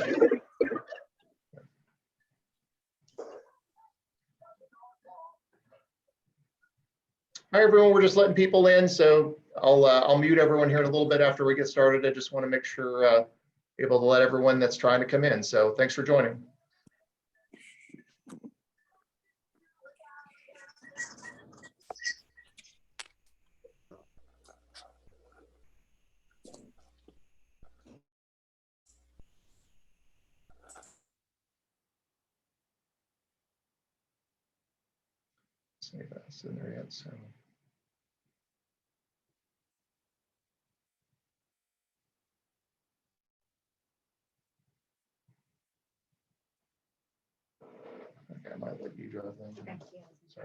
Hi, everyone. We're just letting people in, so I'll mute everyone here in a little bit after we get started. I just want to make sure able to let everyone that's trying to come in. So thanks for joining. See if that's in there yet. So. Okay, I might let you drive then. Thank you. So.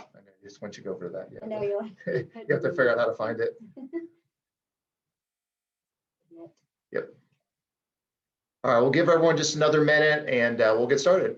Okay, just once you go over that, yeah. I know you're like, you have to figure out how to find it. Yep. All right, we'll give everyone just another minute and we'll get started.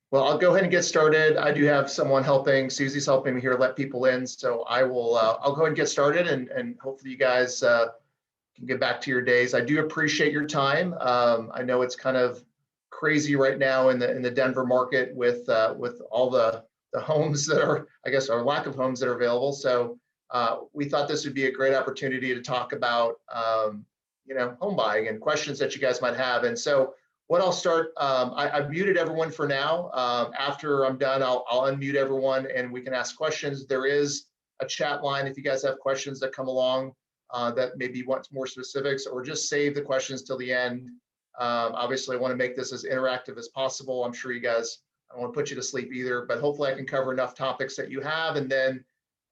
Well, I'll go ahead and get started. I do have someone helping. Susie's helping me here let people in. So I will, I'll go ahead and get started and hopefully you guys can get back to your days. I do appreciate your time. I know it's kind of crazy right now in the Denver market with all the homes that are, I guess, or lack of homes that are available. So we thought this would be a great opportunity to talk about, you know, home buying and questions that you guys might have. And so what I'll start, I've muted everyone for now. After I'm done, I'll unmute everyone and we can ask questions. There is a chat line if you guys have questions that come along that maybe want more specifics, or just save the questions till the end. Obviously, I want to make this as interactive as possible. I'm sure you guys, I don't want to put you to sleep either, but hopefully I can cover enough topics that you have. And then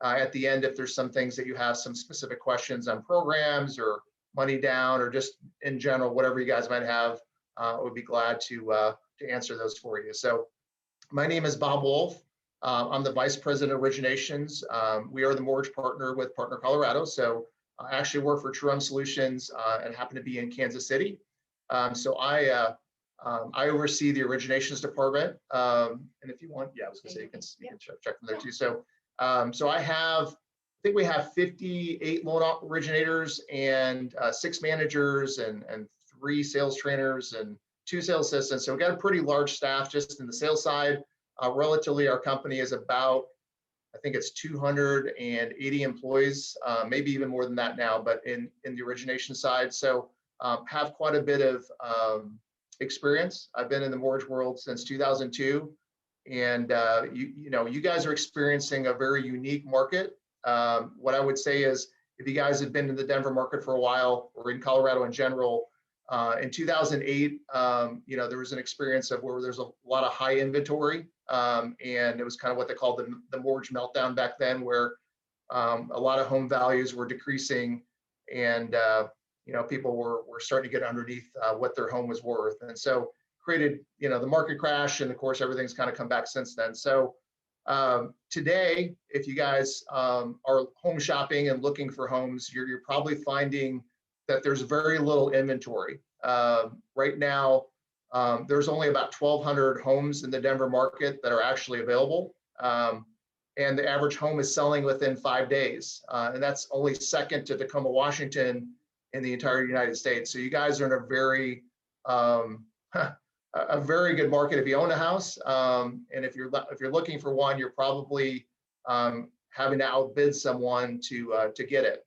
at the end, if there's some things that you have some specific questions on programs or money down, or just in general, whatever you guys might have, I would be glad to answer those for you. So my name is Bob Wolf. I'm the Vice President of Originations. We are the mortgage partner with Partner Colorado. So I actually work for TruHome Solutions and happen to be in Kansas City. So I oversee the originations department. And if you want, yeah, I was gonna say you can check from there too. So I think we have 58 loan originators and 6 managers and 3 sales trainers and 2 sales assistants. So we've got a pretty large staff just in the sales side. Relatively, our company is about, I think it's 280 employees, maybe even more than that now, but in the origination side. So have quite a bit of experience. I've been in the mortgage world since 2002. And you guys are experiencing a very unique market. What I would say is, if you guys have been in the Denver market for a while, or in Colorado in general, in 2008, there was an experience of where there's a lot of high inventory, and it was kind of what they called the mortgage meltdown back then, where a lot of home values were decreasing, and people were starting to get underneath what their home was worth, and so created the market crash, and of course everything's kind of come back since then. So today, if you guys are home shopping and looking for homes, you're probably finding that there's very little inventory. Right now, there's only about 1,200 homes in the Denver market that are actually available. And the average home is selling within 5 days. And that's only second to Tacoma, Washington in the entire United States. So you guys are in a very good market if you own a house. And if you're looking for one, you're probably having to outbid someone to get it.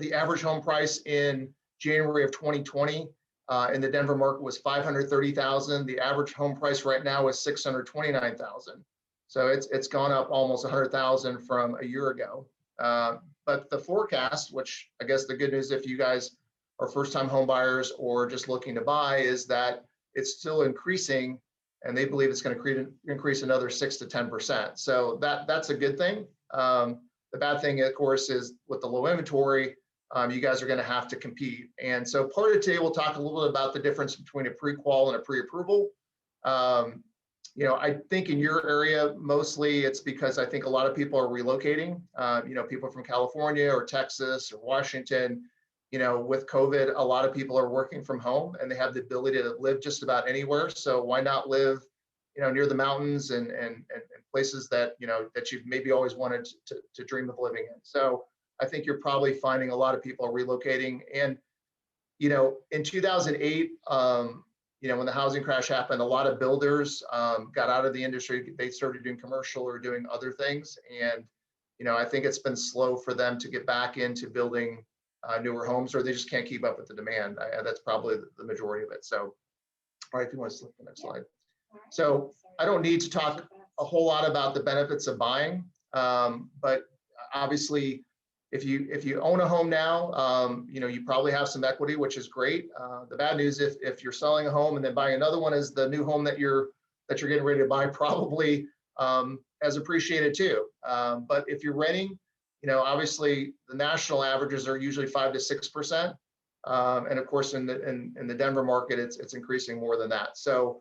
The average home price in January of 2020 in the Denver market was $530,000. The average home price right now is $629,000. So it's gone up almost $100,000 from a year ago. But the forecast, which I guess the good news if you guys are first-time home buyers or just looking to buy, is that it's still increasing, and they believe it's going to increase another 6 to 10%. So that's a good thing. The bad thing, of course, is with the low inventory, you guys are going to have to compete. And so part of today, we'll talk a little bit about the difference between a pre-qual and a pre-approval. I think in your area, mostly it's because I think a lot of people are relocating, people from California or Texas or Washington. With COVID, a lot of people are working from home and they have the ability to live just about anywhere. So why not live, near the mountains and places that, that you've maybe always wanted to dream of living in. So I think you're probably finding a lot of people are relocating. And, in 2008, when the housing crash happened, a lot of builders got out of the industry. They started doing commercial or doing other things. And, I think it's been slow for them to get back into building newer homes, or they just can't keep up with the demand. That's probably the majority of it. So, all right, if you want to slip the next slide. So I don't need to talk a whole lot about the benefits of buying, but obviously, if you own a home now, you probably have some equity, which is great. The bad news, if you're selling a home and then buying another one as the new home that you're getting ready to buy, probably has appreciated too. But if you're renting, obviously the national averages are usually 5 to 6%, and of course in the Denver market, it's increasing more than that. So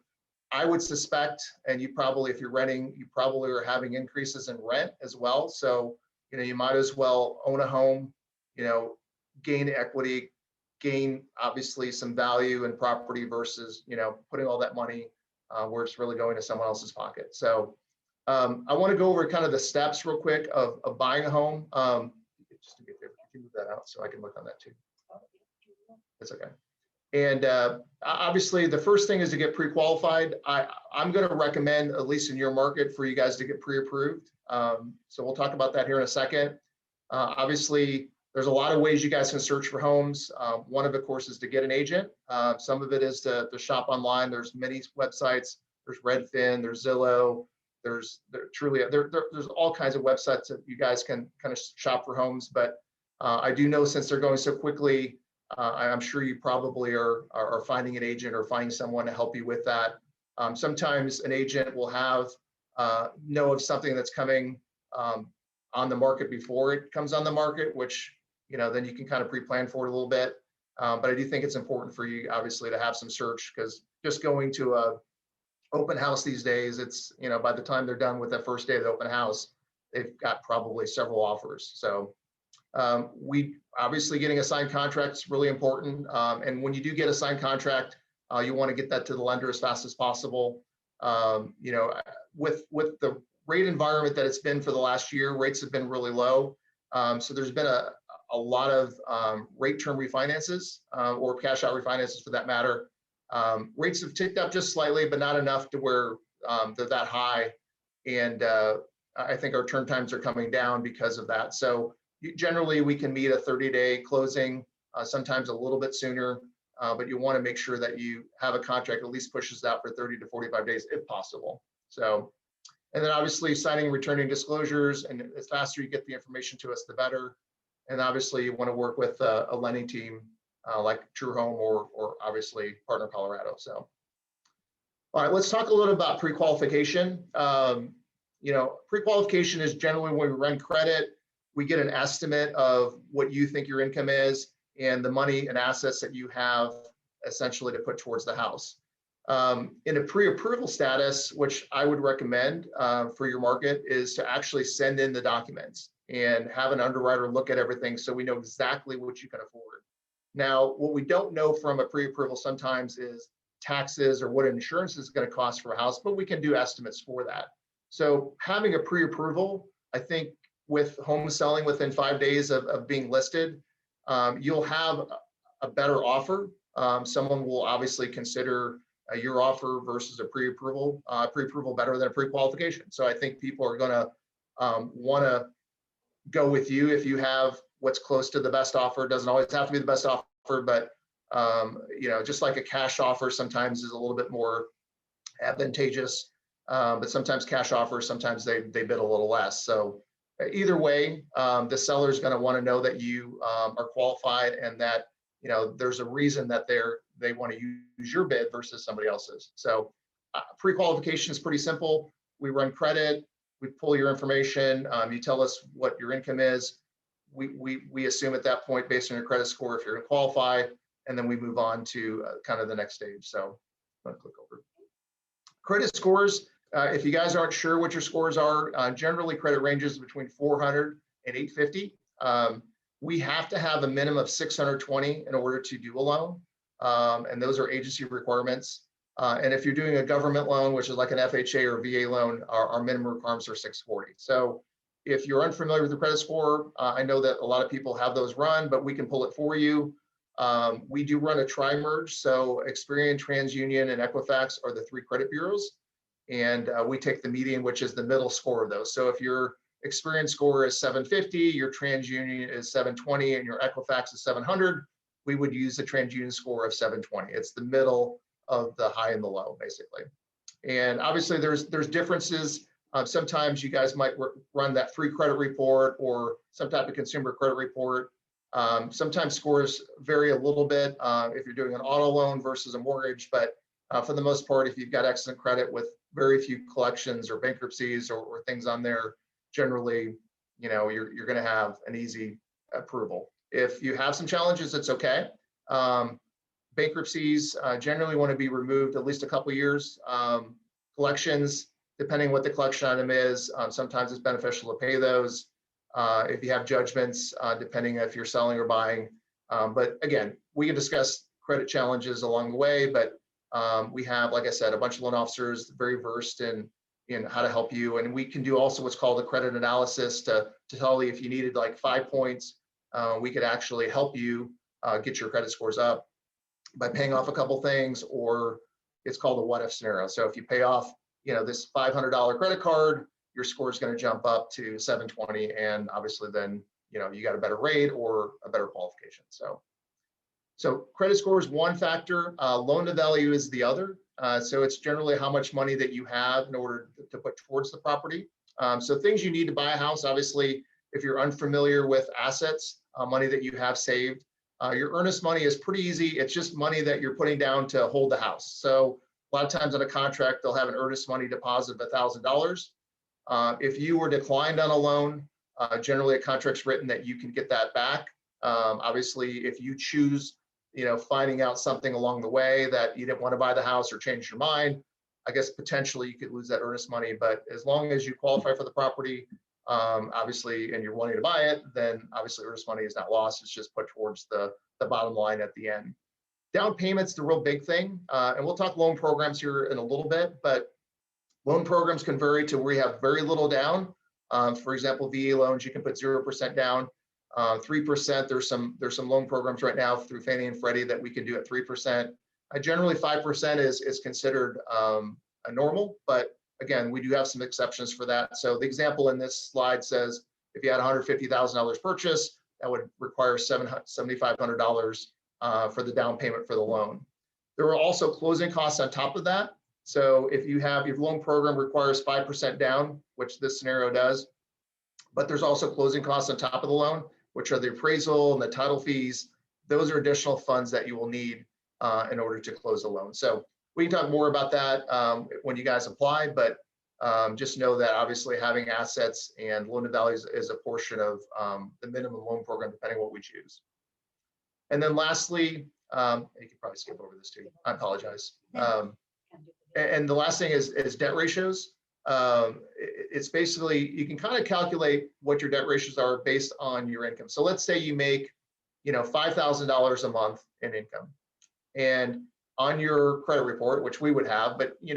I would suspect, and you probably, if you're renting, you probably are having increases in rent as well. So you might as well own a home, gain equity, gain obviously some value in property versus, putting all that money where it's really going to someone else's pocket. So I want to go over kind of the steps real quick of buying a home. Just to get there, you can move that out so I can look on that too. That's okay. And obviously, the first thing is to get pre-qualified. I'm going to recommend, at least in your market, for you guys to get pre-approved. So we'll talk about that here in a second. Obviously, there's a lot of ways you guys can search for homes. One of the course is to get an agent. Some of it is to shop online. There's many websites. There's Redfin. There's Zillow. There's all kinds of websites that you guys can kind of shop for homes. But I do know, since they're going so quickly, I'm sure you probably are finding an agent or finding someone to help you with that. Sometimes an agent will know of something that's coming on the market before it comes on the market, which, then you can kind of pre-plan for it a little bit. But I do think it's important for you, obviously, to have some search, because just going to a open house these days, it's, by the time they're done with that first day of the open house, they've got probably several offers. So we obviously, getting a signed contract is really important. And when you do get a signed contract, you want to get that to the lender as fast as possible. With the rate environment that it's been for the last year, rates have been really low. So there's been a lot of rate term refinances or cash out refinances for that matter. Rates have ticked up just slightly, but not enough to where they're that high. And I think our turn times are coming down because of that. So generally, we can meet a 30-day closing, sometimes a little bit sooner, but you want to make sure that you have a contract at least pushes out for 30 to 45 days if possible. So, and then obviously signing and returning disclosures, and the faster you get the information to us, the better. And obviously, you want to work with a lending team like TruHome or obviously Partner Colorado. So, all right, let's talk a little about pre-qualification. Pre-qualification is generally when we run credit. We get an estimate of what you think your income is and the money and assets that you have essentially to put towards the house. In a pre-approval status, which I would recommend for your market, is to actually send in the documents and have an underwriter look at everything so we know exactly what you can afford. Now, what we don't know from a pre-approval sometimes is taxes or what insurance is going to cost for a house, but we can do estimates for that. So having a pre-approval, I think, with home selling within 5 days of being listed, you'll have a better offer. Someone will obviously consider your offer versus a pre-approval better than a pre-qualification. So I think people are going to want to go with you if you have what's close to the best offer. It doesn't always have to be the best offer, but just like a cash offer sometimes is a little bit more advantageous. But sometimes cash offers, sometimes they bid a little less. So either way, the seller is going to want to know that you are qualified and that there's a reason that they want to use your bid versus somebody else's. So pre-qualification is pretty simple. We run credit, we pull your information, you tell us what your income is. we assume at that point, based on your credit score, if you're going to qualify, and then we move on to kind of the next stage. So I'm going to click over. Credit scores, if you guys aren't sure what your scores are, generally credit ranges between 400 and 850. We have to have a minimum of 620 in order to do a loan, and those are agency requirements. And if you're doing a government loan, which is like an FHA or VA loan, our minimum requirements are 640. So if you're unfamiliar with the credit score, I know that a lot of people have those run, but we can pull it for you. We do run a tri-merge, so Experian, TransUnion, and Equifax are the 3 credit bureaus, and we take the median, which is the middle score of those. So if your Experian score is 750, your TransUnion is 720, and your Equifax is 700, we would use the TransUnion score of 720. It's the middle of the high and the low, basically. And obviously there's differences. Sometimes you guys might run that free credit report or some type of consumer credit report. Sometimes scores vary a little bit if you're doing an auto loan versus a mortgage, but for the most part, if you've got excellent credit with very few collections or bankruptcies or things on there, generally, you're going to have an easy approval. If you have some challenges, it's okay. Bankruptcies generally want to be removed at least a couple of years. Collections, depending what the collection item is, sometimes it's beneficial to pay those. If you have judgments, depending if you're selling or buying. But again, we can discuss credit challenges along the way, but we have, like I said, a bunch of loan officers very versed in how to help you. And we can do also what's called a credit analysis to tell you if you needed like 5 points, we could actually help you get your credit scores up by paying off a couple things, or it's called a what if scenario. So if you pay off, this $500 credit card, your score is going to jump up to 720, and obviously then you got a better rate or a better qualification. So credit score is one factor, loan to value is the other. So it's generally how much money that you have in order to put towards the property. So things you need to buy a house, obviously, if you're unfamiliar with assets, money that you have saved, your earnest money is pretty easy. It's just money that you're putting down to hold the house. So a lot of times on a contract, they'll have an earnest money deposit of $1,000. If you were declined on a loan, generally a contract's written that you can get that back. Obviously, if you choose, finding out something along the way that you didn't want to buy the house or change your mind, I guess potentially you could lose that earnest money. But as long as you qualify for the property, obviously, and you're wanting to buy it, then obviously earnest money is not lost. It's just put towards the bottom line at the end. Down payment's the real big thing. And we'll talk loan programs here in a little bit, but loan programs can vary to where you have very little down. For example, VA loans, you can put 0% down. 3%, there's some loan programs right now through Fannie and Freddie that we can do at 3%. Generally 5% is considered a normal, but again, we do have some exceptions for that. So the example in this slide says if you had $150,000 purchase, that would require $7,500 for the down payment for the loan. There are also closing costs on top of that. So if you have your loan program requires 5% down, which this scenario does, but there's also closing costs on top of the loan, which are the appraisal and the title fees. Those are additional funds that you will need in order to close the loan. So we can talk more about that when you guys apply, but just know that obviously having assets and loan to value is a portion of the minimum loan program, depending on what we choose. And then lastly, you can probably skip over this too. I apologize. And the last thing is debt ratios. It's basically, you can kind of calculate what your debt ratios are based on your income. So let's say you make, $5,000 a month in income, and on your credit report, which we would have, but you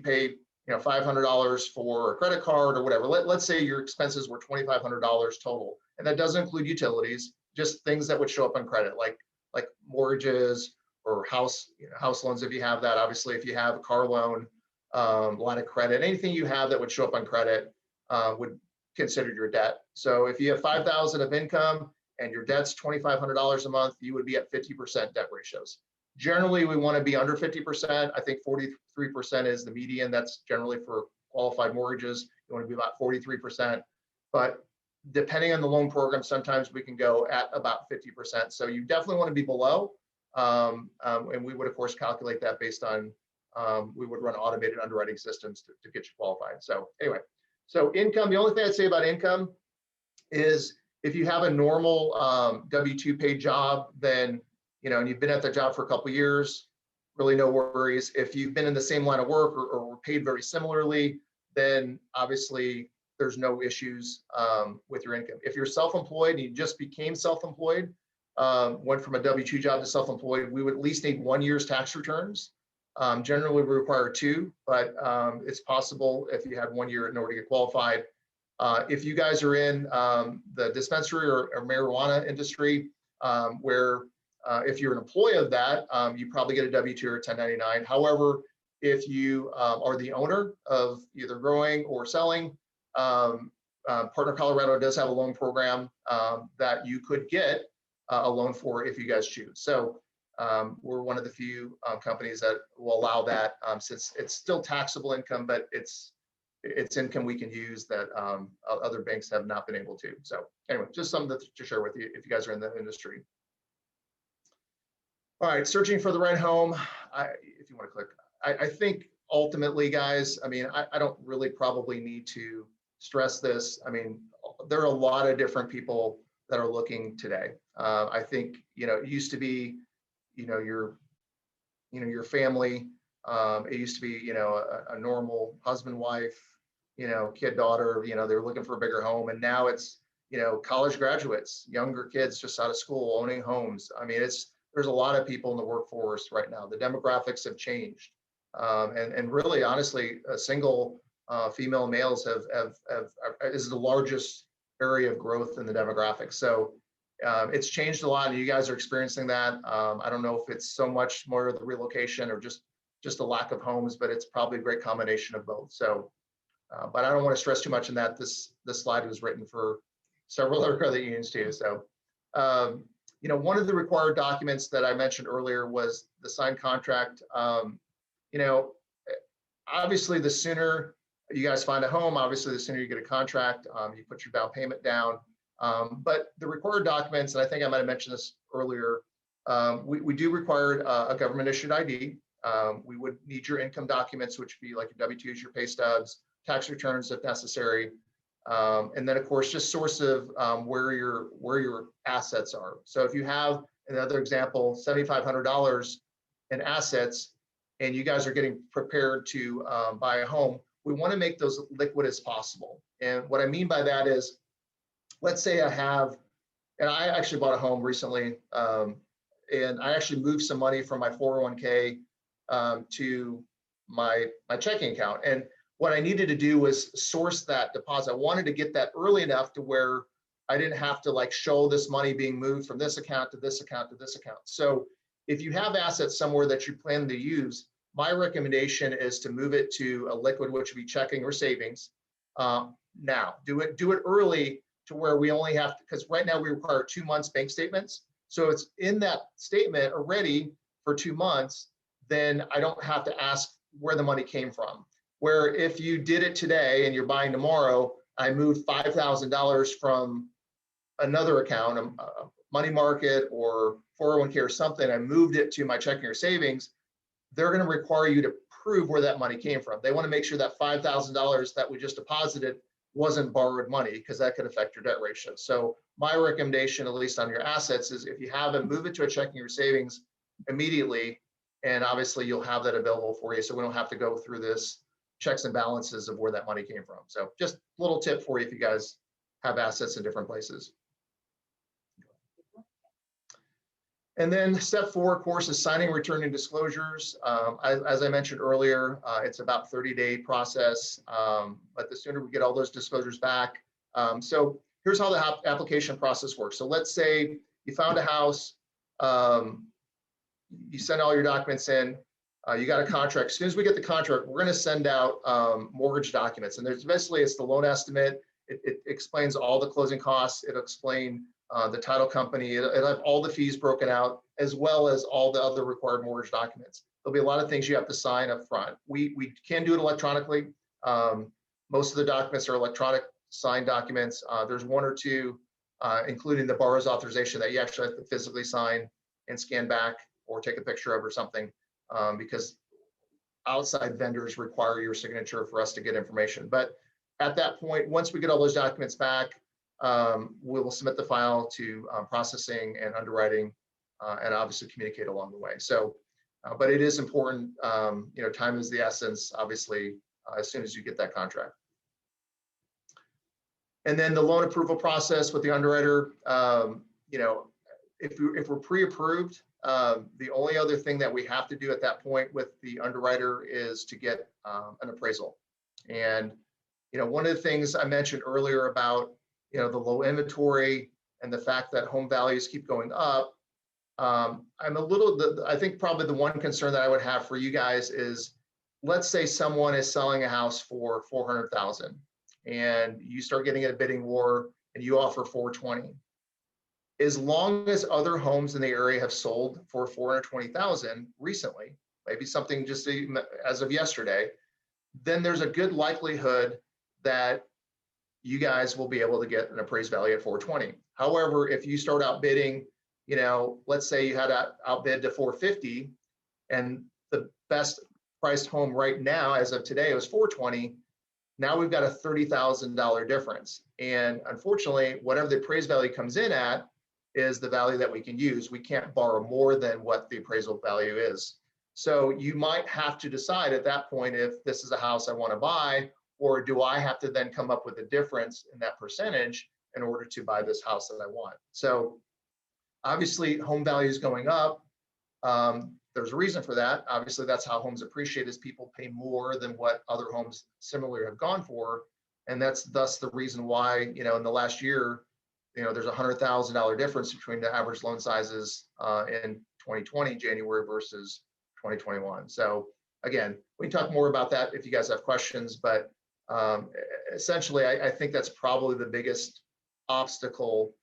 pay $500 for a credit card or whatever. Let's say your expenses were $2,500 total, and that doesn't include utilities, just things that would show up on credit, like mortgages or house loans if you have that. Obviously, if you have a car loan, line of credit, anything you have that would show up on credit would consider your debt. So if you have $5,000 of income and your debt's $2,500 a month, you would be at 50% debt ratios. Generally, we want to be under 50%. I think 43% is the median. That's generally for qualified mortgages. You want to be about 43%. But depending on the loan program, sometimes we can go at about 50%. So you definitely want to be below. And we would, of course, calculate that based on, we would run automated underwriting systems to get you qualified. So anyway, so income, the only thing I'd say about income is If you have a normal W-2 paid job, then, and you've been at that job for a couple of years, really no worries. If you've been in the same line of work or were paid very similarly, then obviously there's no issues with your income. If you're self-employed and you just became self-employed, went from a W-2 job to self-employed, we would at least need 1 year's tax returns. Generally, we require 2, but it's possible if you had 1 year in order to get qualified. If you guys are in the dispensary or marijuana industry, where if you're an employee of that, you probably get a W-2 or 1099. However, if you are the owner of either growing or selling, Partner Colorado does have a loan program that you could get a loan for if you guys choose. So we're one of the few companies that will allow that, since it's still taxable income, but it's income we can use that other banks have not been able to. So anyway, just something to share with you if you guys are in the industry. All right, searching for the right home. If you want to click, I think ultimately, guys, I mean, I don't really probably need to stress this. I mean, there are a lot of different people that are looking today. I think, it used to be, your family. It used to be, a normal husband, wife, kid, daughter, they're looking for a bigger home. And now it's, college graduates, younger kids just out of school owning homes. I mean, there's a lot of people in the workforce right now. The demographics have changed. And really, honestly, single female and males is the largest area of growth in the demographics. So it's changed a lot, and you guys are experiencing that. I don't know if it's so much more of the relocation or just a lack of homes, but it's probably a great combination of both. So, but I don't want to stress too much in that. This slide was written for several other credit unions too. So, one of the required documents that I mentioned earlier was the signed contract. Obviously, the sooner you guys find a home, obviously, the sooner you get a contract, you put your down payment down. But the required documents, and I think I might have mentioned this earlier, we do require a government issued ID. We would need your income documents, which would be like your W-2s, your pay stubs, tax returns if necessary. And then, of course, just source of where your assets are. So if you have, another example, $7,500 in assets, and you guys are getting prepared to buy a home, we want to make those liquid as possible. And what I mean by that is, let's say I actually bought a home recently, and I actually moved some money from my 401k to my checking account. And what I needed to do was source that deposit. I wanted to get that early enough to where I didn't have to show this money being moved from this account to this account to this account. So if you have assets somewhere that you plan to use, my recommendation is to move it to a liquid, which would be checking or savings. Now, do it early to where we only have to, because right now we require 2 months bank statements. So it's in that statement already for 2 months, then I don't have to ask where the money came from. Where if you did it today and you're buying tomorrow, I moved $5,000 from another account, a money market or 401k or something, I moved it to my checking or savings, they're going to require you to prove where that money came from. They want to make sure that $5,000 that we just deposited wasn't borrowed money, because that could affect your debt ratio. So my recommendation, at least on your assets, is if you have it, move it to a checking or savings immediately. And obviously you'll have that available for you. So we don't have to go through this checks and balances of where that money came from. So just a little tip for you if you guys have assets in different places. And then step 4, of course, is signing, returning disclosures. As I mentioned earlier, it's about 30-day process, but the sooner we get all those disclosures back. So here's how the application process works. So let's say you found a house, you send all your documents in, you got a contract. As soon as we get the contract, we're going to send out mortgage documents. And there's basically, it's the loan estimate. It explains all the closing costs. It'll explain the title company. It'll have all the fees broken out, as well as all the other required mortgage documents. There'll be a lot of things you have to sign up front. We can do it electronically. Most of the documents are electronic signed documents. There's 1 or 2, including the borrower's authorization, that you actually have to physically sign and scan back or take a picture of or something, because outside vendors require your signature for us to get information. But at that point, once we get all those documents back, we will submit the file to processing and underwriting, and obviously communicate along the way. So, but it is important, time is the essence, obviously, as soon as you get that contract. And then the loan approval process with the underwriter, if we're pre-approved, the only other thing that we have to do at that point with the underwriter is to get an appraisal. And one of the things I mentioned earlier about the low inventory and the fact that home values keep going up, I think probably the one concern that I would have for you guys is, let's say someone is selling a house for $400,000 and you start getting a bidding war and you offer $420,000. As long as other homes in the area have sold for $420,000 recently, maybe something just as of yesterday, then there's a good likelihood that you guys will be able to get an appraised value at $420,000. However, if you start outbidding, let's say you had outbid to $450,000 and the best priced home right now as of today was $420,000, now we've got a $30,000 difference. And unfortunately, whatever the appraised value comes in at is the value that we can use. We can't borrow more than what the appraisal value is. So you might have to decide at that point if this is a house I want to buy, or do I have to then come up with a difference in that percentage in order to buy this house that I want? So obviously home values going up. There's a reason for that. Obviously, that's how homes appreciate, is people pay more than what other homes similarly have gone for. And that's thus the reason why, in the last year, there's a $100,000 difference between the average loan sizes in 2020 January versus 2021. So again, we can talk more about that if you guys have questions, but essentially, I think that's probably the biggest obstacle,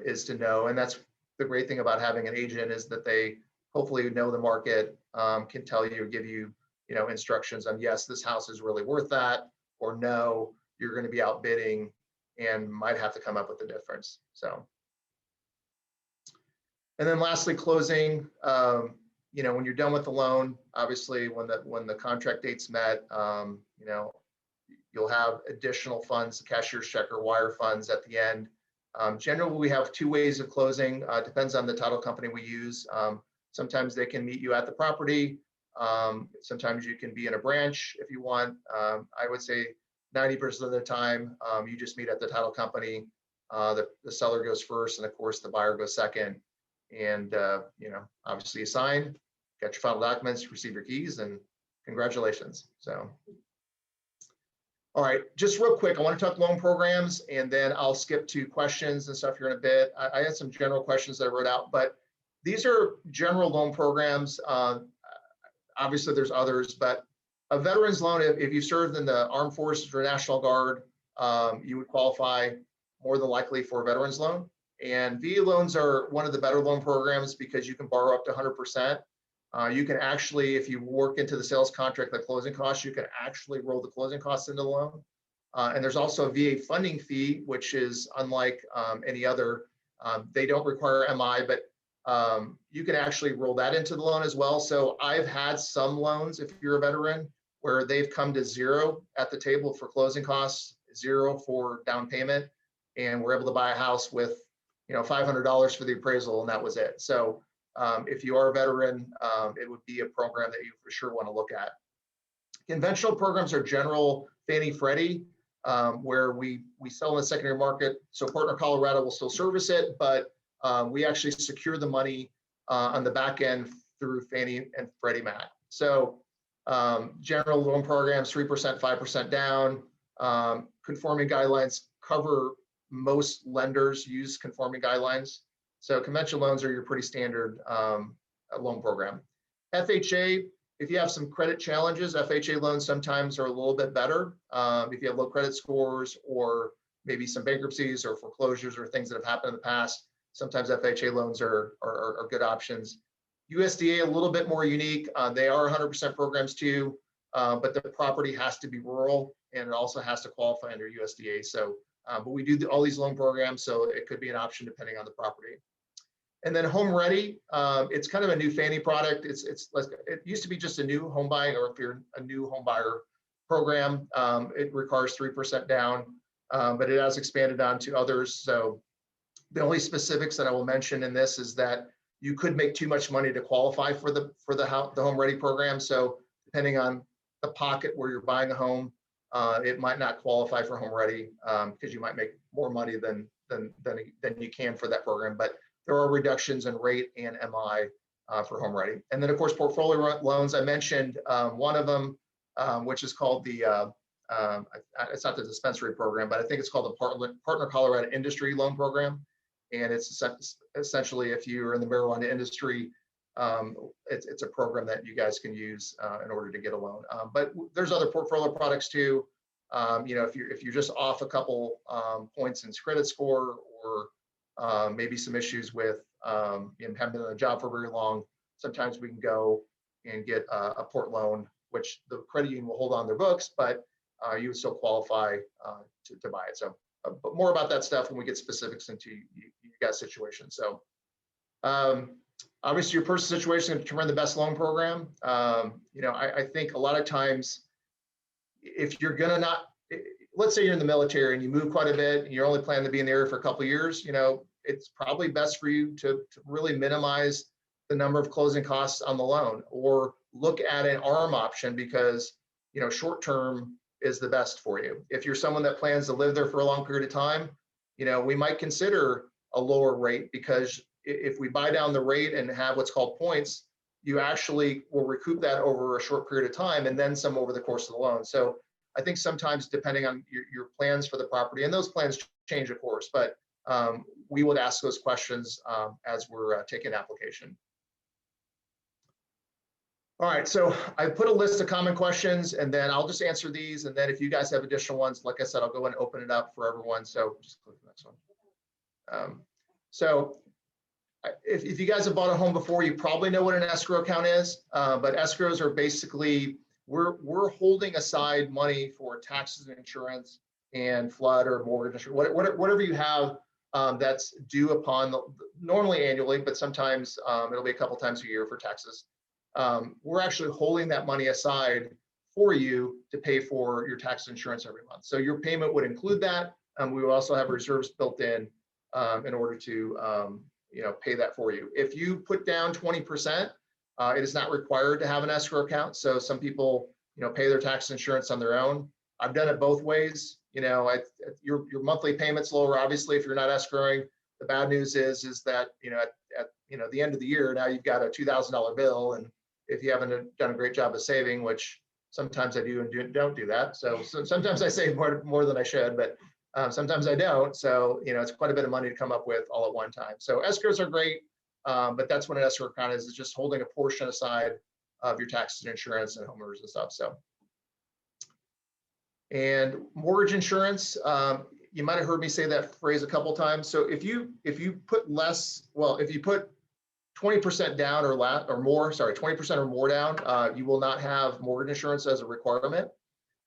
is to know. And that's the great thing about having an agent, is that they hopefully know the market, can tell you, give you, instructions on, yes, this house is really worth that, or no, you're going to be outbidding and might have to come up with a difference. So, and then lastly, closing. When you're done with the loan, obviously when the contract date's met, you'll have additional funds, cashier's check or wire funds at the end. Generally, we have two ways of closing. Depends on the title company we use. Sometimes they can meet you at the property. Sometimes you can be in a branch if you want. I would say 90% of the time, you just meet at the title company. The seller goes first, and of course the buyer goes second. And obviously you sign, get your final documents, receive your keys, and congratulations. So, all right, just real quick, I want to talk loan programs, and then I'll skip to questions and stuff here in a bit. I had some general questions that I wrote out, but these are general loan programs. Obviously there's others, but a veteran's loan, if you served in the Armed Forces or National Guard, you would qualify more than likely for a veteran's loan. And VA loans are one of the better loan programs because you can borrow up to 100%. You can actually, if you work into the sales contract, the closing costs, you can actually roll the closing costs into the loan. And there's also a VA funding fee, which is unlike any other. They don't require MI, but you can actually roll that into the loan as well. So I've had some loans, if you're a veteran, where they've come to zero at the table for closing costs, zero for down payment, and we're able to buy a house with $500 for the appraisal, and that was it. So if you are a veteran, it would be a program that you for sure want to look at. Conventional programs are general Fannie Freddie, where we sell in the secondary market. So Partner Colorado will still service it, but we actually secure the money on the back end through Fannie and Freddie Mac. So general loan programs, 3%, 5% down. Conforming guidelines cover, most lenders use conforming guidelines. So conventional loans are your pretty standard loan program. FHA, if you have some credit challenges, FHA loans sometimes are a little bit better. If you have low credit scores, or maybe some bankruptcies or foreclosures or things that have happened in the past, sometimes FHA loans are good options. USDA, a little bit more unique. They are 100% programs too, but the property has to be rural, and it also has to qualify under USDA. So, but we do all these loan programs, so it could be an option depending on the property. And then Home Ready, it's kind of a new Fannie product. It used to be just a new home buying, or if you're a new home buyer program, it requires 3% down. but it has expanded on to others. So the only specifics that I will mention in this is that you could make too much money to qualify for the Home Ready program. So depending on the pocket where you're buying a home, it might not qualify for Home Ready because you might make more money than you can for that program. But there are reductions in rate and MI for Home Ready. And then of course, portfolio loans. I mentioned one of them, which is called the it's not the dispensary program, but I think it's called the Partner Colorado Industry Loan Program. And it's essentially, if you're in the marijuana industry, it's a program that you guys can use in order to get a loan. But there's other portfolio products too. If you're just off a couple points in credit score, or maybe some issues with haven't been on a job for very long, sometimes we can go and get a port loan, which the credit union will hold on their books, but you would still qualify to buy it. So, but more about that stuff when we get specifics into you guys' situation. So, obviously, your personal situation can run the best loan program. I think a lot of times, if you're gonna not, let's say you're in the military and you move quite a bit, and you're only planning to be in the area for a couple of years, it's probably best for you to really minimize the number of closing costs on the loan, or look at an ARM option, because short term is the best for you. If you're someone that plans to live there for a long period of time, we might consider a lower rate, because if we buy down the rate and have what's called points, you actually will recoup that over a short period of time, and then some over the course of the loan. So I think sometimes, depending on your plans for the property, and those plans change, of course, but we would ask those questions as we're taking an application. All right, so I put a list of common questions, and then I'll just answer these. And then if you guys have additional ones, like I said, I'll go and open it up for everyone. So just click the next one. So if you guys have bought a home before, you probably know what an escrow account is. But escrows are basically, we're holding aside money for taxes and insurance and flood or mortgage, whatever you have that's due upon normally annually, but sometimes it'll be a couple times a year for taxes. We're actually holding that money aside for you to pay for your tax insurance every month. So your payment would include that. We will also have reserves built in order to pay that for you. If you put down 20%, it is not required to have an escrow account. So some people pay their tax insurance on their own. I've done it both ways. Your monthly payment's lower, obviously, if you're not escrowing. The bad news is that at the end of the year, now you've got a $2,000 bill, and if you haven't done a great job of saving, which sometimes I do and don't do that. So sometimes I save more than I should, but sometimes I don't. So it's quite a bit of money to come up with all at one time. So escrows are great, but that's what an escrow account is. It's just holding a portion aside of your taxes and insurance and homeowners and stuff. So, and mortgage insurance, you might have heard me say that phrase a couple times. So if you put less, well, if you put 20% down or more, 20% or more down, you will not have mortgage insurance as a requirement.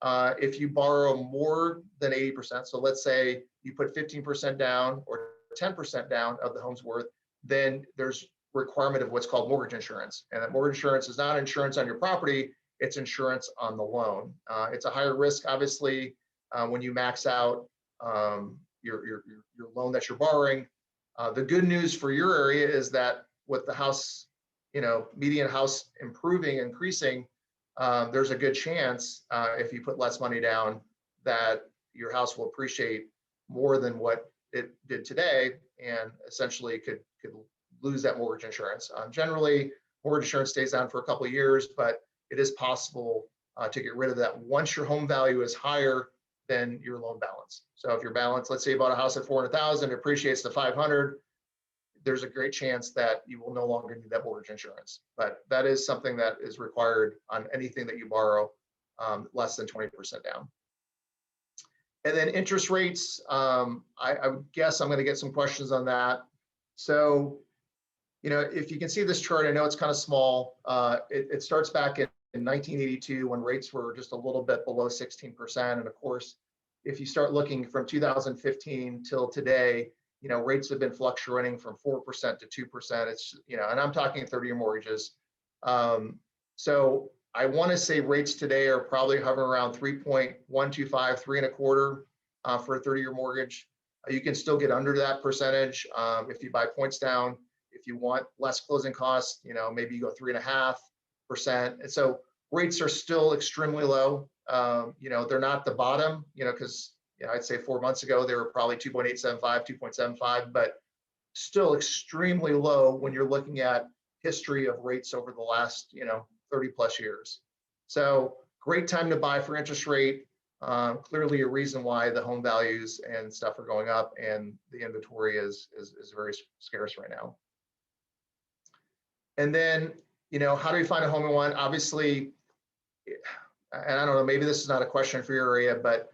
If you borrow more than 80%, so let's say you put 15% down or 10% down of the home's worth, then there's requirement of what's called mortgage insurance. And that mortgage insurance is not insurance on your property, it's insurance on the loan. It's a higher risk, obviously, when you max out your loan that you're borrowing. The good news for your area is that with the house, median house increasing, there's a good chance if you put less money down that your house will appreciate more than what it did today, and essentially could lose that mortgage insurance. Generally, mortgage insurance stays on for a couple of years, but it is possible to get rid of that once your home value is higher than your loan balance. So if your balance, let's say you bought a house at 400,000, it appreciates to 500. There's a great chance that you will no longer need that mortgage insurance. But that is something that is required on anything that you borrow less than 20% down. And then interest rates, I would guess I'm going to get some questions on that. So, if you can see this chart, I know it's kind of small. It starts back in 1982 when rates were just a little bit below 16%. And of course, if you start looking from 2015 till today, rates have been fluctuating from 4% to 2%. It's, and I'm talking 30-year mortgages. So I want to say rates today are probably hovering around 3.125, 3.25. for a 30-year mortgage. You can still get under that percentage if you buy points down. If you want less closing costs, maybe you go 3.5%. And so rates are still extremely low. They're not the bottom, because I'd say 4 months ago they were probably 2.875, 2.75, but still extremely low when you're looking at history of rates over the last 30 plus years. So great time to buy for interest rate. Clearly a reason why the home values and stuff are going up and the inventory is very scarce right now. And then, how do we find a home we want? Obviously, and I don't know, maybe this is not a question for your area, but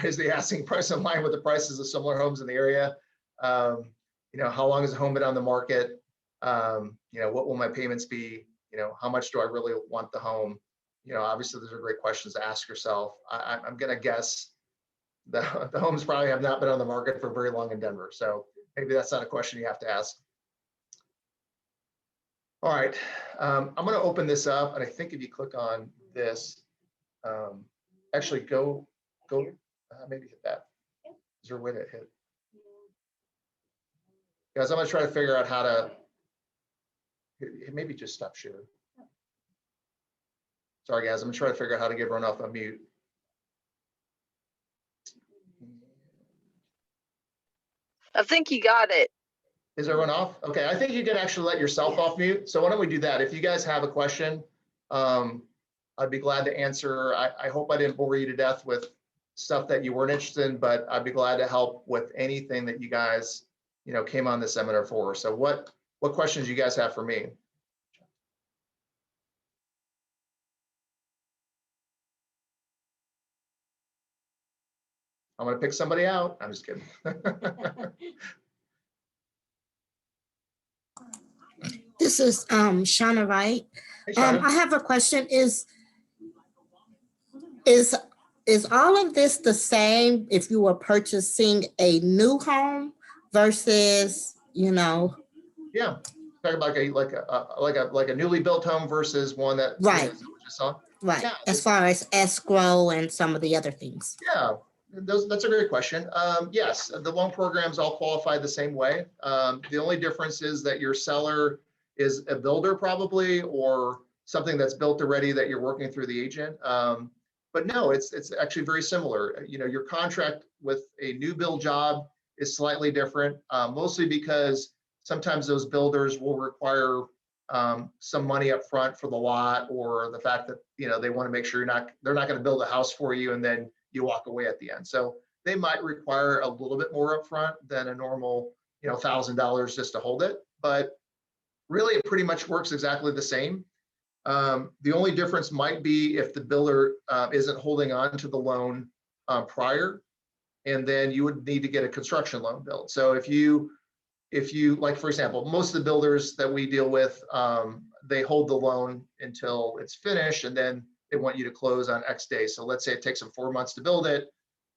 is the asking price in line with the prices of similar homes in the area? How long has the home been on the market? What will my payments be? How much do I really want the home? Obviously those are great questions to ask yourself. I'm going to guess the homes probably have not been on the market for very long in Denver. So maybe that's not a question you have to ask. All right, I'm going to open this up, and I think if you click on this, actually go, maybe hit that. Is there a way to hit? Guys, I'm going to try to figure out how to, maybe just stop sharing. Sorry, guys, I'm going to try to figure out how to get everyone off on mute. I think you got it. Is everyone off? Okay, I think you can actually let yourself off mute. So why don't we do that? If you guys have a question, I'd be glad to answer. I hope I didn't bore you to death with stuff that you weren't interested in, but I'd be glad to help with anything that you guys, came on the seminar for. So what questions you guys have for me? I'm going to pick somebody out. I'm just kidding. This is Shauna Wright. Hey, Shauna. I have a question. Is all of this the same if you were purchasing a new home versus, Yeah, talking about like a newly built home versus one that Right. Just saw. Right, Yeah, as far as escrow and some of the other things? Yeah, that's a great question. Yes, the loan programs all qualify the same way. The only difference is that your seller is a builder probably, or something that's built already that you're working through the agent. But no, it's actually very similar. Your contract with a new build job is slightly different, mostly because sometimes those builders will require some money up front for the lot, or the fact that they want to make sure they're not going to build a house for you and then you walk away at the end. So they might require a little bit more upfront than a normal $1,000 just to hold it. But really, it pretty much works exactly the same. The only difference might be if the builder isn't holding on to the loan prior, and then you would need to get a construction loan built. So if you like, for example, most of the builders that we deal with, they hold the loan until it's finished, and then they want you to close on X days. So let's say it takes them 4 months to build it.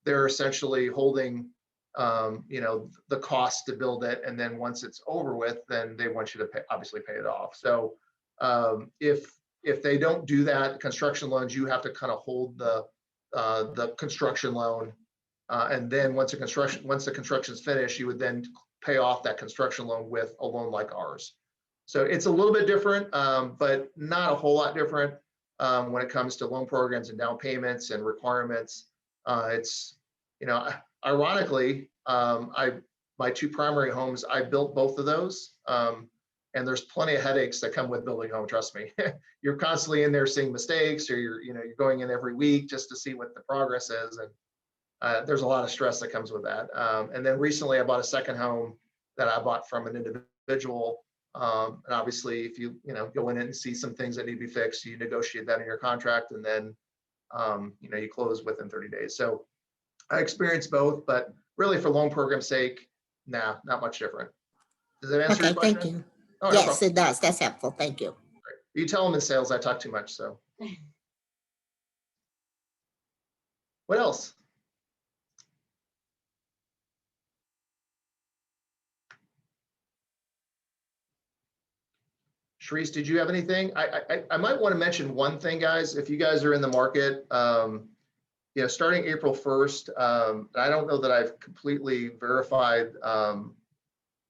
They're essentially holding, the cost to build it. And then once it's over with, then they want you to obviously pay it off. So if they don't do that, construction loans, you have to kind of hold the construction loan. And then once the construction's finished, you would then pay off that construction loan with a loan like ours. So it's a little bit different, but not a whole lot different when it comes to loan programs and down payments and requirements. It's, ironically, my two primary homes, I built both of those. And there's plenty of headaches that come with building a home, trust me. You're constantly in there seeing mistakes, or you're going in every week just to see what the progress is. And there's a lot of stress that comes with that. And then recently I bought a second home that I bought from an individual. And obviously if you go in and see some things that need to be fixed, you negotiate that in your contract, and then you close within 30 days. So I experienced both, but really for loan program sake, nah, not much different. Does that answer your question? Thank you. Oh, Yes, no it does. That's helpful. Thank you. Great. You tell them in sales I talk too much, so. What else? Sharice, did you have anything? I might want to mention one thing, guys. If you guys are in the market, starting April 1st, I don't know that I've completely verified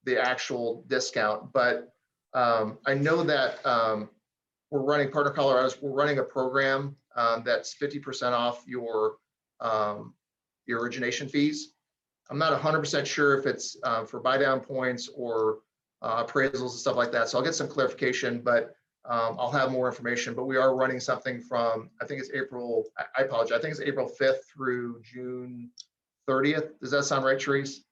the actual discount, but I know that we're running Partner Colorado's, we're running a program that's 50% off your origination fees. I'm not 100% sure if it's for buy down points or appraisals and stuff like that. So I'll get some clarification, but I'll have more information. But we are running something from, I think it's April, I apologize, I think it's April 5th through June 30th. Does that sound right, Therese?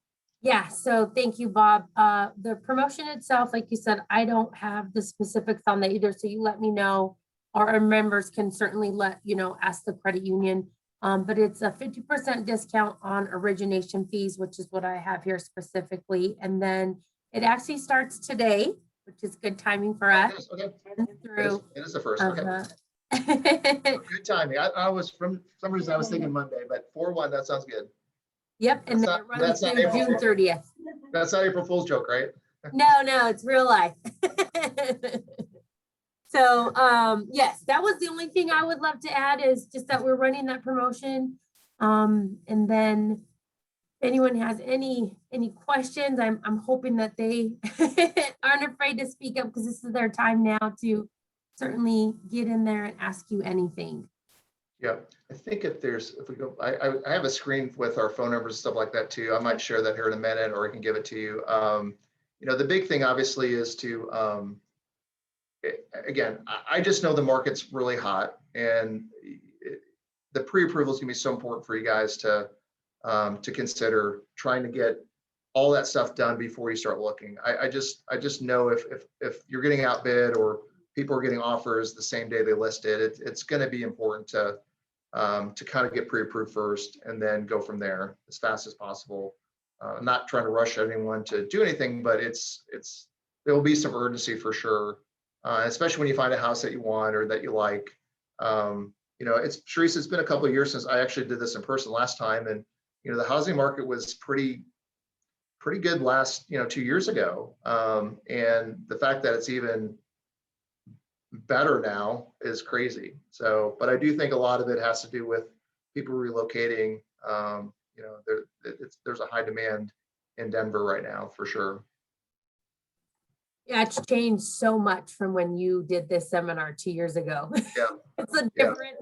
Yeah, so thank you, Bob. The promotion itself, like you said, I don't have the specifics on that either. So you let me know, or our members can certainly ask the credit union. But it's a 50% discount on origination fees, which is what I have here specifically. And then it actually starts today, which is good timing for us. Okay. Through, it is the first. Okay. Good timing. I was, from some reason I was thinking Monday, but 4/1, that sounds good. Yep, and then it runs through June 30th. That's not April Fool's joke, right? No, it's real life. So yes, that was the only thing I would love to add, is just that we're running that promotion. And then if anyone has any questions, I'm hoping that they aren't afraid to speak up, because this is their time now to certainly get in there and ask you anything. Yeah, I think if we go, I have a screen with our phone numbers and stuff like that too. I might share that here in a minute, or I can give it to you. The big thing obviously is to, again, I just know the market's really hot, and the pre-approval is gonna be so important for you guys to consider trying to get all that stuff done before you start looking. I just know if you're getting outbid or people are getting offers the same day they listed, it's going to be important to kind of get pre-approved first and then go from there as fast as possible. I'm not trying to rush anyone to do anything, but there will be some urgency for sure, especially when you find a house that you want or that you like. Therese, it's been a couple of years since I actually did this in person last time, and the housing market was pretty good last 2 years ago, and the fact that it's even better now is crazy. So, but I do think a lot of it has to do with people relocating. There's a high demand in Denver right now for sure. Yeah, it's changed so much from when you did this seminar 2 years ago. Yeah. It's a different,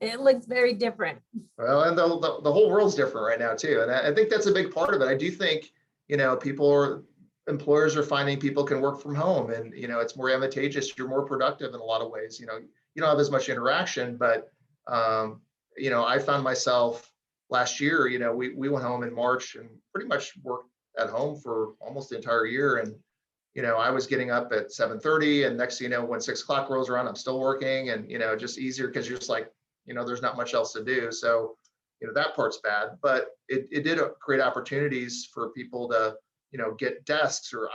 it looks very different. Well, and the whole world's different right now too. And I think that's a big part of it. I do think, employers are finding people can work from home, and, it's more advantageous. You're more productive in a lot of ways. You don't have as much interaction, but, I found myself last year, we went home in March and pretty much worked at home for almost the entire year. And, I was getting up at 7:30, and next thing you know, when 6 o'clock rolls around, I'm still working, and, just easier because you're just like, there's not much else to do. So, that part's bad, but it did create opportunities for people to, get desks, or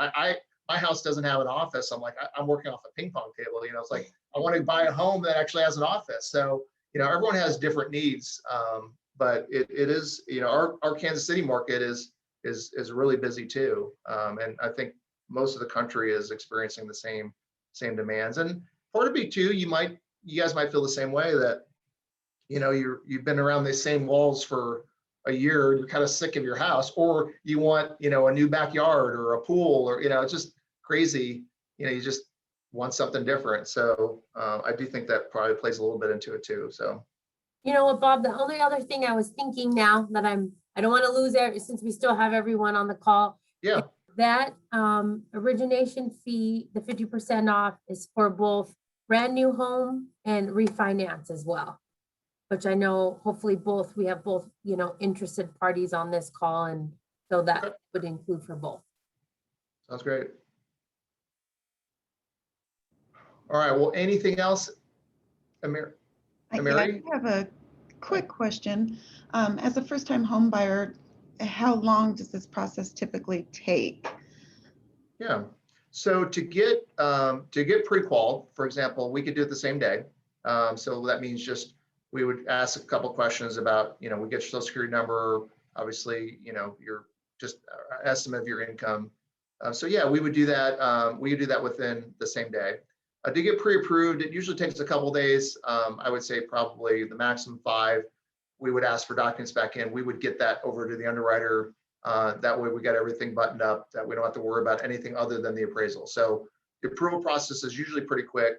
my house doesn't have an office. I'm like, I'm working off a ping pong table. It's like, I want to buy a home that actually has an office. So, everyone has different needs, but it is, our Kansas City market is really busy too. And I think most of the country is experiencing the same demands. And part of it too, you guys might feel the same way, that you've been around the same walls for a year, and you're kind of sick of your house, or you want a new backyard or a pool, or it's just crazy. You just want something different. So I do think that probably plays a little bit into it too. So You know what, Bob, the only other thing I was thinking now that I don't want to lose since we still have everyone on the call. yeah. That origination fee, the 50% off, is for both brand new home and refinance as well, which I know hopefully we have both, interested parties on this call. And so that would include for both. Sounds great. All right. Well, anything else, Amir? I have a quick question. As a first-time home buyer, how long does this process typically take? Yeah. So to get pre-qual, for example, we could do it the same day. So that means just we would ask a couple questions about, we get your social security number, obviously, your just estimate of your income. So yeah, we would do that. We could do that within the same day. To get pre-approved, it usually takes a couple days. I would say probably the maximum 5. we would ask for documents back in. We would get that over to the underwriter. That way we got everything buttoned up, that we don't have to worry about anything other than the appraisal. So the approval process is usually pretty quick.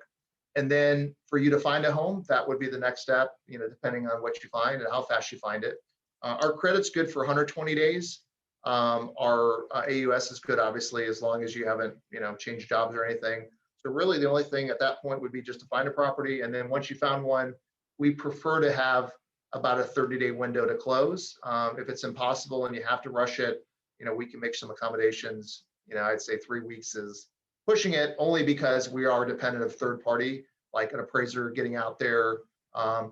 And then for you to find a home, that would be the next step, depending on what you find and how fast you find it. Our credit's good for 120 days. Our AUS is good, obviously, as long as you haven't, changed jobs or anything. So really the only thing at that point would be just to find a property. And then once you found one, we prefer to have about a 30-day window to close. If it's impossible and you have to rush it, we can make some accommodations. I'd say 3 weeks is pushing it, only because we are dependent of third party, like an appraiser getting out there,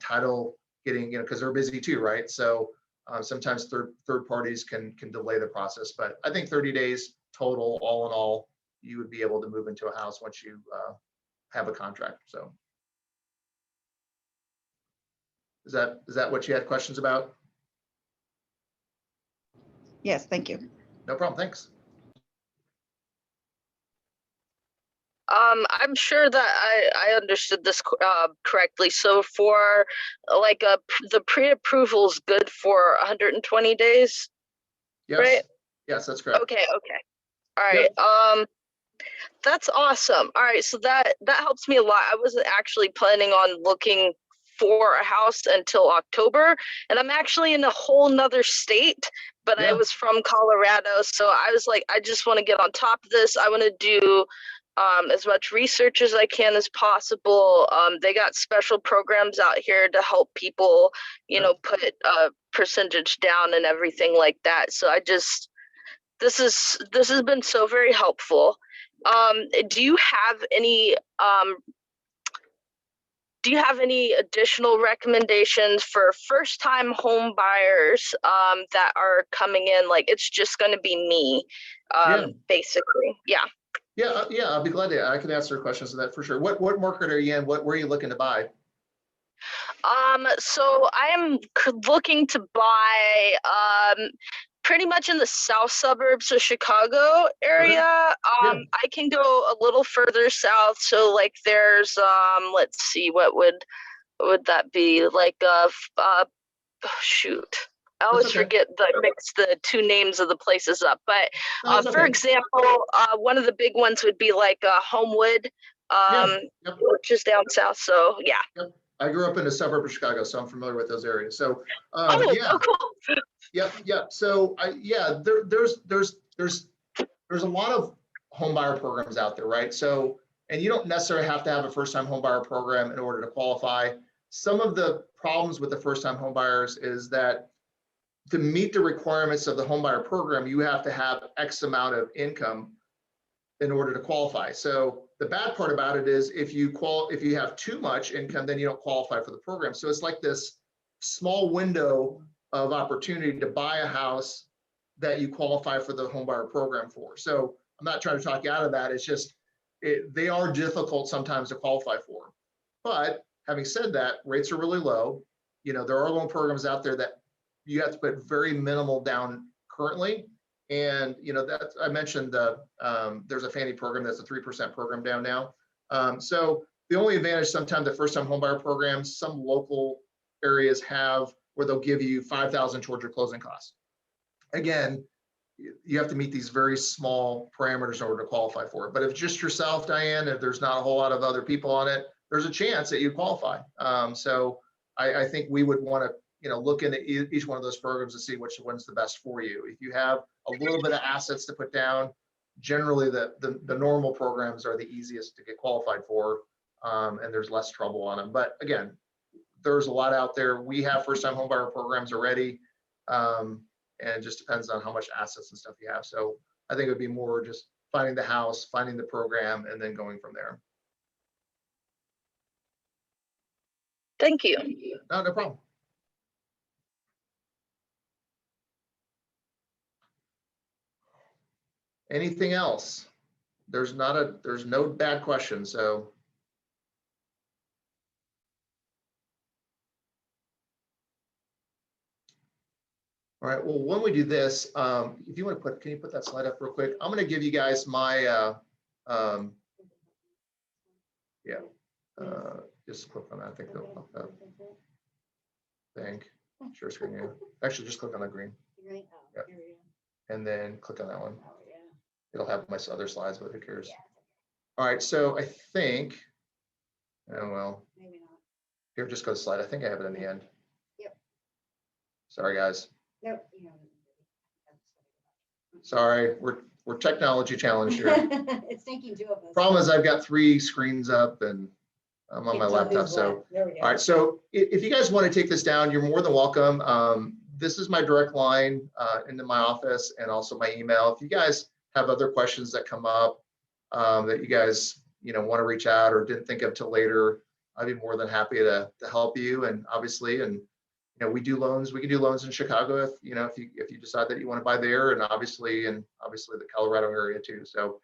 title getting, because they're busy too, right? So sometimes third parties can delay the process, but I think 30 days total, all in all, you would be able to move into a house once you have a contract. So is that what you had questions about? Yes, thank you. No problem, thanks. I'm sure that I understood this correctly. So for like the pre-approval is good for 120 days, Yes. right? Yes, that's correct. Okay. All right. Yep. That's awesome. All right, so that helps me a lot. I wasn't actually planning on looking for a house until October, and I'm actually in a whole nother state, but I Yeah. was from Colorado, so I was like, I just want to get on top of this. I want to do as much research as I can as possible. They got special programs out here to help people, put a percentage down and everything like that. So this has been so very helpful. Do you have any additional recommendations for first-time home buyers that are coming in? Like, it's just going to be me, basically. Yeah. Yeah, I'll be glad to. I can answer questions on that for sure. What market are you in? Where are you looking to buy? So I am looking to buy pretty much in the south suburbs of Chicago area. Yeah. I can go a little further south. So like there's let's see, what would that be? Like shoot. I always okay. forget mix the two names of the places up. But No, it's for okay. example, one of the big ones would be like Homewood, Yep. which is down south. So yeah. Yep. I grew up in a suburb of Chicago, so I'm familiar with those areas. So Oh, cool. Yep. So there's a lot of home buyer programs out there, right? So, and you don't necessarily have to have a first-time home buyer program in order to qualify. Some of the problems with the first-time home buyers is that to meet the requirements of the home buyer program, you have to have X amount of income in order to qualify. So the bad part about it is if you have too much income, then you don't qualify for the program. So it's like this small window of opportunity to buy a house that you qualify for the home buyer program for. So I'm not trying to talk you out of that. It's just they are difficult sometimes to qualify for. But having said that, rates are really low. There are loan programs out there that you have to put very minimal down currently. And that I mentioned there's a Fannie program that's a 3% program down now. So the only advantage sometimes the first-time homebuyer programs, some local areas have where they'll give you $5,000 towards your closing costs. Again, you have to meet these very small parameters in order to qualify for it. But if it's just yourself, Diane, if there's not a whole lot of other people on it, there's a chance that you qualify. So I think we would want to look into each one of those programs to see which one's the best for you. If you have a little bit of assets to put down, generally the normal programs are the easiest to get qualified for, and there's less trouble on them. But again, there's a lot out there. We have first-time homebuyer programs already, and it just depends on how much assets and stuff you have. So I think it would be more just finding the house, finding the program, and then going from there. Thank you. No problem. Anything else? There's no bad questions. So. All right, well, when we do this, if you want to can you put that slide up real quick? I'm going to give you guys my, just click on that, I think they'll pop up. Share screen, yeah. Actually, just click on the green Right? Oh, Yep. here we go. and then click on that one. Oh, yeah. It'll have my other slides, but who cares? Yeah, All right, so I think, oh, well, maybe not. here, just go to slide. I think I have it in the end. Yep. Sorry, guys. Nope. You haven't. Sorry, we're technology challenged here. It's thinking two of us. Problem is I've got 3 screens up and I'm on my Can't tell laptop, who's so. what. There we go. All right, so if you guys want to take this down, you're more than welcome. This is my direct line into my office and also my email. If you guys have other questions that come up that you guys want to reach out or didn't think of till later, I'd be more than happy to help you. And obviously, and we do loans. We can do loans in Chicago if you decide that you want to buy there, and obviously the Colorado area too. So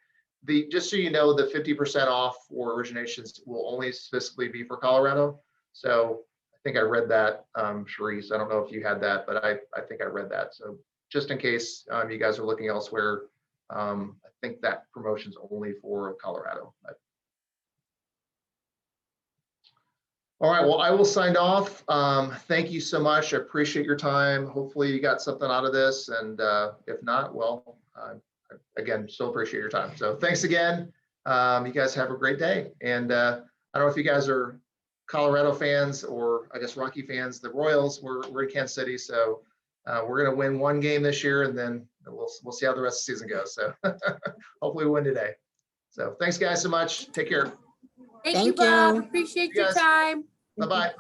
just so you know, the 50% off for originations will only specifically be for Colorado. So I think I read that, Sharice. I don't know if you had that, but I think I read that. So just in case you guys are looking elsewhere, I think that promotion's only for Colorado. All right, well, I will sign off. Thank you so much. I appreciate your time. Hopefully you got something out of this. And if not, well, again, still appreciate your time. So thanks again. You guys have a great day. And I don't know if you guys are Colorado fans or I guess Rocky fans. The Royals, we're in Kansas City. So we're going to win 1 game this year and then we'll see how the rest of the season goes. So hopefully we win today. So thanks guys so much. Take care. Thank you, Thank Bob. you. Appreciate You your guys. time. Bye-bye.